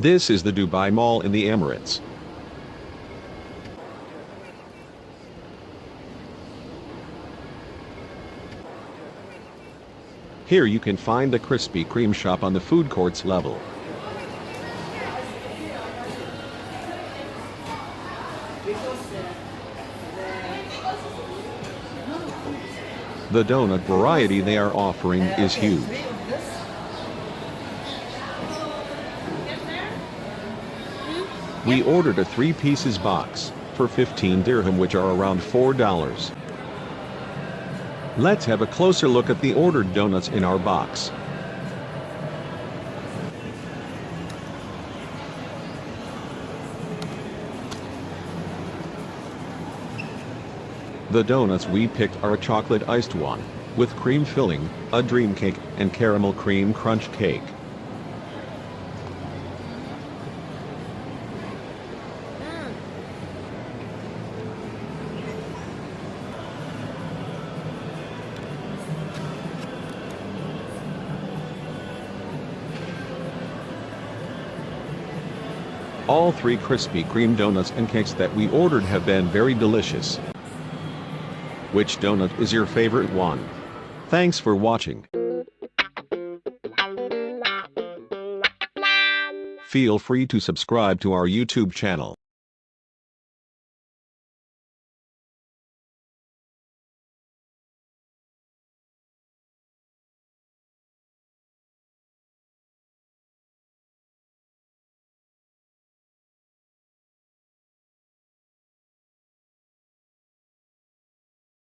This is the Dubai Mall in the Emirates. Here you can find the Krispy Kreme shop on the food courts level. The donut variety they are offering is huge. We ordered a 3-pieces box for 15 dirham, which are around $4. Let's have a closer look at the ordered donuts in our box. The donuts we picked are a chocolate iced one, with cream filling, a dream cake, and caramel cream crunch cake. All 3 Krispy Kreme donuts and cakes that we ordered have been very delicious. Which donut is your favorite one? Thanks for watching. Feel free to subscribe to our YouTube channel.